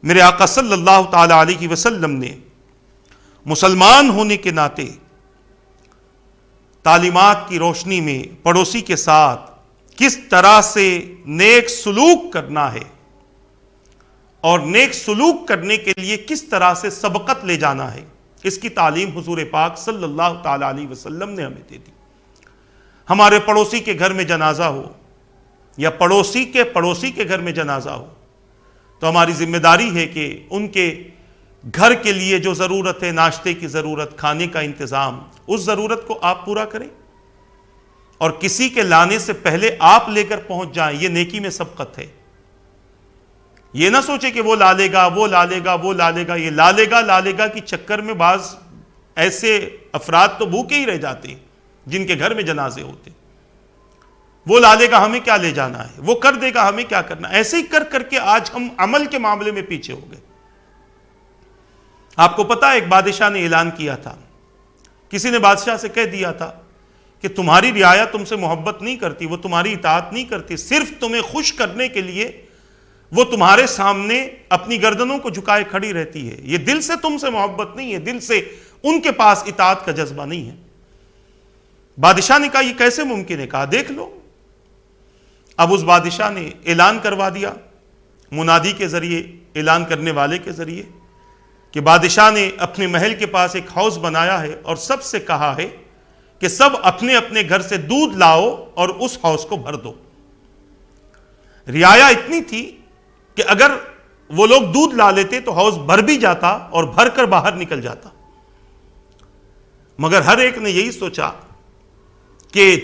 میرے آقا صلی اللہ تعالی علیہ وسلم نے مسلمان ہونے کے ناطے تعلیمات کی روشنی میں پڑوسی کے ساتھ کس طرح سے نیک سلوک کرنا ہے اور نیک سلوک کرنے کے لیے کس طرح سے سبقت لے جانا ہے، اس کی تعلیم حضور پاک صلی اللہ تعالی علیہ وسلم نے ہمیں دے دی۔ ہمارے پڑوسی کے گھر میں جنازہ ہو یا پڑوسی کے گھر میں جنازہ ہو تو ہماری ذمہ داری ہے کہ ان کے گھر کے لیے جو ضرورت ہے، ناشتے کی ضرورت، کھانے کا انتظام، اس ضرورت کو آپ پورا کریں، اور کسی کے لانے سے پہلے آپ لے کر پہنچ جائیں، یہ نیکی میں سبقت ہے۔ یہ نہ سوچے کہ وہ لا لے گا، وہ لا لے گا، وہ لا لے گا. یہ لا لے گا کی چکر میں بعض ایسے افراد تو بھوکے ہی رہ جاتے ہیں جن کے گھر میں جنازے ہوتے. وہ لا لے گا، ہمیں کیا لے جانا ہے، وہ کر دے گا، ہمیں کیا کرنا. ایسے ہی کر کے آج ہم عمل کے معاملے میں پیچھے ہو گئے. آپ کو پتا ایک بادشاہ نے اعلان کیا تھا، کسی نے بادشاہ سے کہہ دیا تھا کہ تمہاری رعایا تم سے محبت نہیں کرتی، وہ تمہاری اطاعت نہیں کرتی، صرف تمہیں خوش کرنے کے لیے وہ تمہارے سامنے اپنی گردنوں کو جھکائے کھڑی رہتی ہے. یہ دل سے تم سے محبت نہیں ہے، دل سے ان کے پاس اطاعت کا جذبہ نہیں ہے. بادشاہ نے کہا یہ کیسے ممکن ہے؟ کہا دیکھ لو. اب اس بادشاہ نے اعلان کروا دیا منادی کے ذریعے، اعلان کرنے والے کے ذریعے، کہ بادشاہ نے اپنے محل کے پاس ایک حوض بنایا ہے اور سب سے کہا ہے کہ سب اپنے اپنے گھر سے دودھ لاؤ اور اس حوض کو بھر دو. رعایا اتنی تھی کہ اگر وہ لوگ دودھ لا لیتے تو حوض بھر بھی جاتا اور بھر کر باہر نکل جاتا. مگر ہر ایک نے یہی سوچا کہ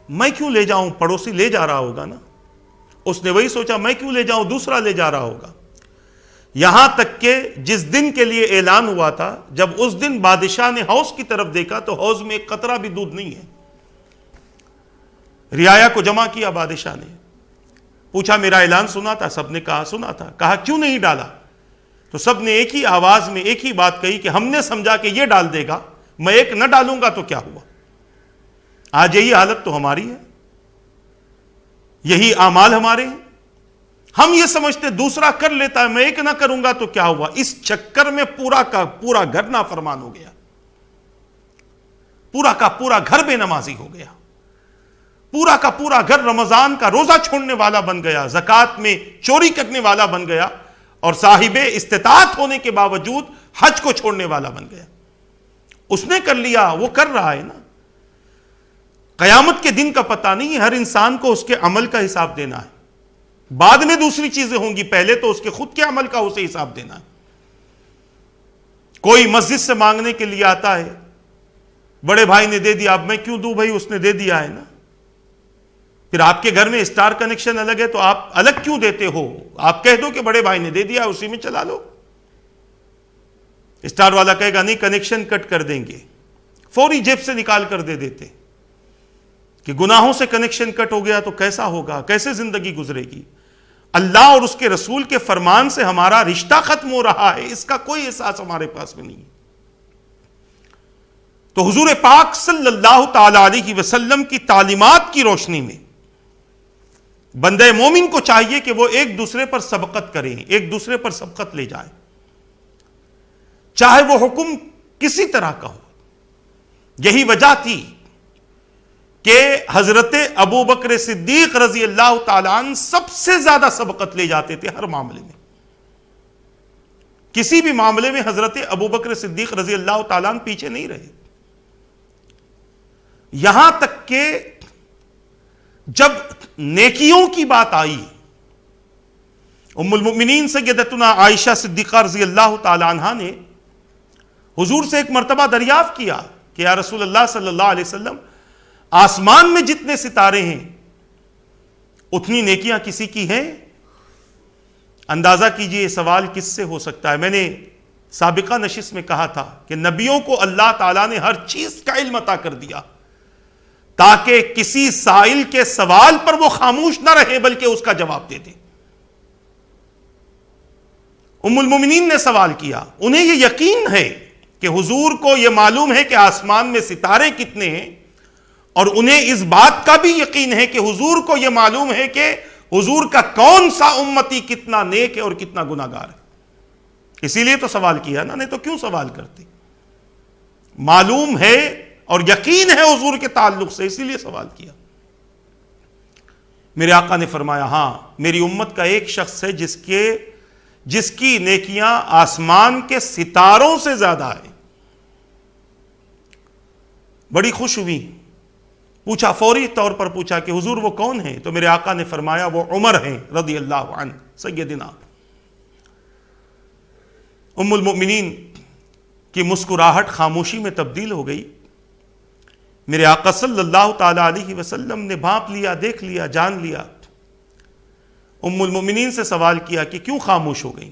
میں کیوں لے جاؤں، پڑوسی لے جا رہا ہوگا نا. اس نے وہی سوچا میں کیوں لے جاؤں، دوسرا لے جا رہا ہوگا. یہاں تک کہ جس دن کے لیے اعلان ہوا تھا، جب اس دن بادشاہ نے حوض کی طرف دیکھا تو حوض میں ایک قطرہ بھی دودھ نہیں ہے. رعایا کو جمع کیا بادشاہ نے، پوچھا میرا اعلان سنا تھا؟ سب نے کہا سنا تھا. کہا کیوں نہیں ڈالا؟ تو سب نے ایک ہی آواز میں ایک ہی بات کہی کہ ہم نے سمجھا کہ یہ ڈال دے گا، میں ایک نہ ڈالوں گا تو کیا ہوا. آج یہی حالت تو ہماری ہے، یہی اعمال ہمارے ہیں. ہم یہ سمجھتے دوسرا کر لیتا ہے، میں ایک نہ کروں گا تو کیا ہوا. اس چکر میں پورا کا پورا گھر نافرمان ہو گیا، پورا کا پورا گھر بے نمازی ہو گیا، پورا کا پورا گھر رمضان کا روزہ چھوڑنے والا بن گیا، زکوٰۃ میں چوری کرنے والا بن گیا، اور صاحب استطاعت ہونے کے باوجود حج کو چھوڑنے والا بن گیا. اس نے کر لیا، وہ کر رہا ہے نا. قیامت کے دن کا پتہ نہیں ہے، ہر انسان کو اس کے عمل کا حساب دینا ہے. بعد میں دوسری چیزیں ہوں گی، پہلے تو اس کے خود کے عمل کا اسے حساب دینا ہے. کوئی مسجد سے مانگنے کے لیے آتا ہے، بڑے بھائی نے دے دیا، اب میں کیوں دوں بھائی، اس نے دے دیا ہے نا. پھر آپ کے گھر میں اسٹار کنیکشن الگ ہے تو آپ الگ کیوں دیتے ہو؟ آپ کہہ دو کہ بڑے بھائی نے دے دیا، اسی میں چلا لو. اسٹار والا کہے گا نہیں کنیکشن کٹ کر دیں گے، فوری جیب سے نکال کر دے دیتے کہ گناہوں سے کنیکشن کٹ ہو گیا تو کیسا ہوگا، کیسے زندگی گزرے گی. اللہ اور اس کے رسول کے فرمان سے ہمارا رشتہ ختم ہو رہا ہے، اس کا کوئی احساس ہمارے پاس میں نہیں. تو حضور پاک صلی اللہ تعالی علیہ وسلم کی تعلیمات کی روشنی میں بندہ مومن کو چاہیے کہ وہ ایک دوسرے پر سبقت کریں، ایک دوسرے پر سبقت لے جائیں، چاہے وہ حکم کسی طرح کا ہو. یہی وجہ تھی کہ حضرت ابوبکر صدیق رضی اللہ تعالیٰ عنہ سب سے زیادہ سبقت لے جاتے تھے ہر معاملے میں. کسی بھی معاملے میں حضرت ابوبکر صدیق رضی اللہ تعالیٰ عنہ پیچھے نہیں رہے. یہاں تک کہ جب نیکیوں کی بات آئی، ام المؤمنین سیدتنا عائشہ صدیقہ رضی اللہ تعالیٰ عنہ نے حضور سے ایک مرتبہ دریافت کیا کہ یا رسول اللہ صلی اللہ علیہ وسلم، آسمان میں جتنے ستارے ہیں اتنی نیکیاں کسی کی ہیں؟ اندازہ کیجئے یہ سوال کس سے ہو سکتا ہے. میں نے سابقہ نشست میں کہا تھا کہ نبیوں کو اللہ تعالیٰ نے ہر چیز کا علم عطا کر دیا تاکہ کسی سائل کے سوال پر وہ خاموش نہ رہے بلکہ اس کا جواب دے دے. ام المومنین نے سوال کیا، انہیں یہ یقین ہے کہ حضور کو یہ معلوم ہے کہ آسمان میں ستارے کتنے ہیں، اور انہیں اس بات کا بھی یقین ہے کہ حضور کو یہ معلوم ہے کہ حضور کا کون سا امتی کتنا نیک ہے اور کتنا گناہگار ہے. اسی لیے تو سوال کیا نا، نہیں تو کیوں سوال کرتے؟ معلوم ہے اور یقین ہے حضور کے تعلق سے، اسی لیے سوال کیا. میرے آقا نے فرمایا ہاں، میری امت کا ایک شخص ہے جس کی نیکیاں آسمان کے ستاروں سے زیادہ ہیں. بڑی خوش ہوئی، پوچھا، فوری طور پر پوچھا کہ حضور وہ کون ہیں؟ تو میرے آقا نے فرمایا وہ عمر ہیں رضی اللہ عنہ سیدنا. ام المؤمنین کی مسکراہٹ خاموشی میں تبدیل ہو گئی. میرے آقا صلی اللہ تعالی علیہ وسلم نے بھانپ لیا، دیکھ لیا، جان لیا. ام المؤمنین سے سوال کیا کہ کیوں خاموش ہو گئیں؟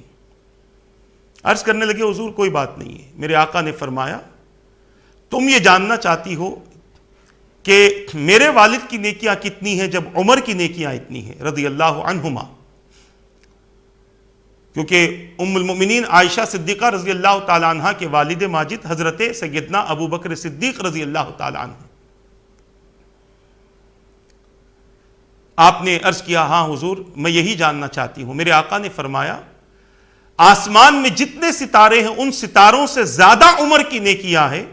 عرض کرنے لگے حضور کوئی بات نہیں ہے. میرے آقا نے فرمایا تم یہ جاننا چاہتی ہو کہ میرے والد کی نیکیاں کتنی ہیں جب عمر کی نیکیاں اتنی ہیں رضی اللہ عنہما. کیونکہ ام المؤمنین عائشہ صدیقہ رضی اللہ تعالیٰ عنہ کے والد ماجد حضرت سیدنا ابو بکر صدیق رضی اللہ تعالیٰ عنہ. آپ نے عرض کیا ہاں حضور میں یہی جاننا چاہتی ہوں. میرے آقا نے فرمایا آسمان میں جتنے ستارے ہیں ان ستاروں سے زیادہ عمر کی نیکیاں ہیں،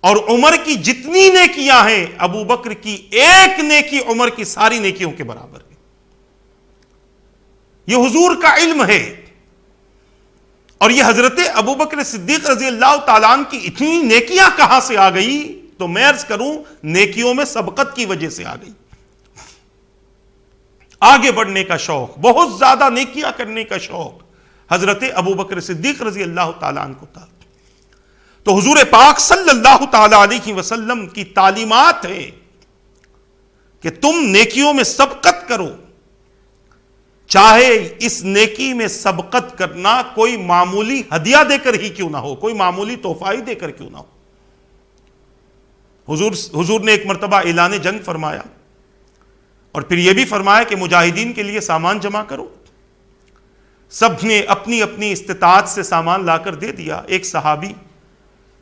اور عمر کی جتنی نیکیاں ہیں ابو بکر کی ایک نیکی عمر کی ساری نیکیوں کے برابر ہے. یہ حضور کا علم ہے. اور یہ حضرت ابو بکر صدیق رضی اللہ تعالیٰ عنہ کی اتنی نیکیاں کہاں سے آ گئی؟ تو میں عرض کروں نیکیوں میں سبقت کی وجہ سے آ گئی. آگے بڑھنے کا شوق، بہت زیادہ نیکیاں کرنے کا شوق حضرت ابو بکر صدیق رضی اللہ تعالیٰ عنہ کو تھا. تو حضور پاک صلی اللہ تعالیٰ علیہ وسلم کی تعلیمات ہے کہ تم نیکیوں میں سبقت کرو، چاہے اس نیکی میں سبقت کرنا کوئی معمولی ہدیہ دے کر ہی کیوں نہ ہو، کوئی معمولی تحفہ ہی دے کر کیوں نہ ہو. حضور نے ایک مرتبہ اعلان جنگ فرمایا اور پھر یہ بھی فرمایا کہ مجاہدین کے لیے سامان جمع کرو. سب نے اپنی اپنی استطاعت سے سامان لا کر دے دیا. ایک صحابی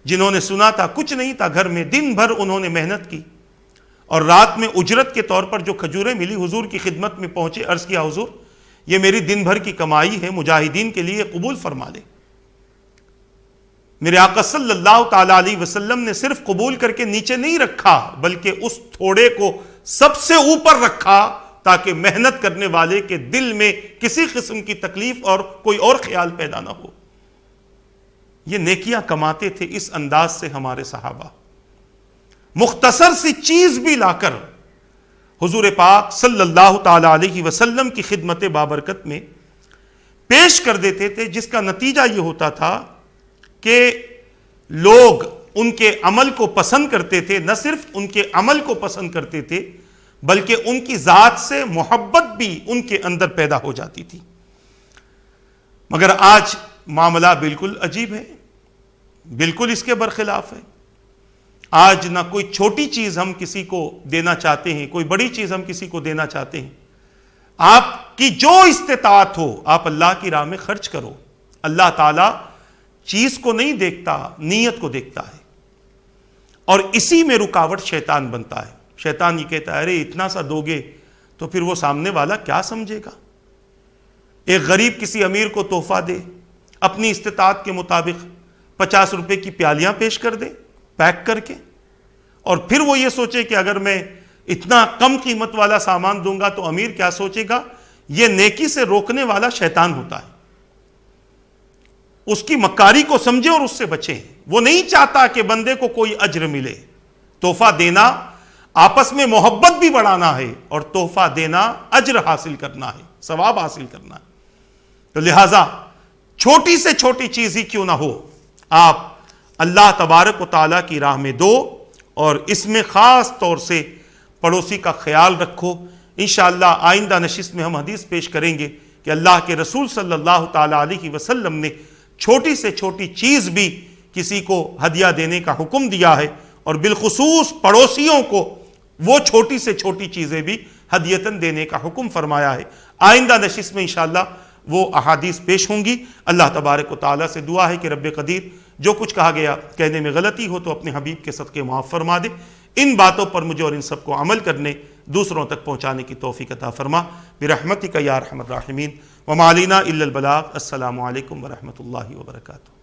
جنہوں نے سنا تھا کچھ نہیں تھا گھر میں، دن بھر انہوں نے محنت کی اور رات میں اجرت کے طور پر جو کھجوریں ملی حضور کی خدمت میں پہنچے. عرض کیا حضور یہ میری دن بھر کی کمائی ہے، مجاہدین کے لیے قبول فرما لے. میرے آقا صلی اللہ تعالیٰ علیہ وسلم نے صرف قبول کر کے نیچے نہیں رکھا بلکہ اس تھوڑے کو سب سے اوپر رکھا تاکہ محنت کرنے والے کے دل میں کسی قسم کی تکلیف اور کوئی اور خیال پیدا نہ ہو. یہ نیکیاں کماتے تھے اس انداز سے ہمارے صحابہ. مختصر سی چیز بھی لا کر حضور پاک صلی اللہ تعالیٰ علیہ وسلم کی خدمت بابرکت میں پیش کر دیتے تھے، جس کا نتیجہ یہ ہوتا تھا کہ لوگ ان کے عمل کو پسند کرتے تھے. نہ صرف ان کے عمل کو پسند کرتے تھے بلکہ ان کی ذات سے محبت بھی ان کے اندر پیدا ہو جاتی تھی. مگر آج معاملہ بالکل عجیب ہے، بالکل اس کے برخلاف ہے. آج نہ کوئی چھوٹی چیز ہم کسی کو دینا چاہتے ہیں، کوئی بڑی چیز ہم کسی کو دینا چاہتے ہیں. آپ کی جو استطاعت ہو آپ اللہ کی راہ میں خرچ کرو. اللہ تعالیٰ چیز کو نہیں دیکھتا، نیت کو دیکھتا ہے. اور اسی میں رکاوٹ شیطان بنتا ہے. شیطان یہ کہتا ہے ارے اتنا سا دو گے تو پھر وہ سامنے والا کیا سمجھے گا. ایک غریب کسی امیر کو تحفہ دے، اپنی استطاعت کے مطابق 50 روپے کی پیالیاں پیش کر دے پیک کر کے، اور پھر وہ یہ سوچے کہ اگر میں اتنا کم قیمت والا سامان دوں گا تو امیر کیا سوچے گا. یہ نیکی سے روکنے والا شیطان ہوتا ہے. اس کی مکاری کو سمجھے اور اس سے بچیں. وہ نہیں چاہتا کہ بندے کو کوئی اجر ملے. تحفہ دینا آپس میں محبت بھی بڑھانا ہے اور تحفہ دینا اجر حاصل کرنا ہے، ثواب حاصل کرنا ہے. تو لہٰذا چھوٹی سے چھوٹی چیز ہی کیوں نہ ہو آپ اللہ تبارک و تعالیٰ کی راہ میں دو، اور اس میں خاص طور سے پڑوسی کا خیال رکھو. انشاءاللہ آئندہ نشست میں ہم حدیث پیش کریں گے کہ اللہ کے رسول صلی اللہ تعالیٰ علیہ وسلم نے چھوٹی سے چھوٹی چیز بھی کسی کو ہدیہ دینے کا حکم دیا ہے، اور بالخصوص پڑوسیوں کو وہ چھوٹی سے چھوٹی چیزیں بھی ہدیتاً دینے کا حکم فرمایا ہے. آئندہ نشست میں انشاءاللہ وہ احادیث پیش ہوں گی. اللہ تبارک و تعالیٰ سے دعا ہے کہ رب قدیر جو کچھ کہا گیا کہنے میں غلطی ہو تو اپنے حبیب کے صدقے معاف فرما دے. ان باتوں پر مجھے اور ان سب کو عمل کرنے، دوسروں تک پہنچانے کی توفیق عطا فرما برحمتک یا ارحم الراحمین. وما علینا الا البلاغ. السلام علیکم ورحمۃ اللہ وبرکاتہ.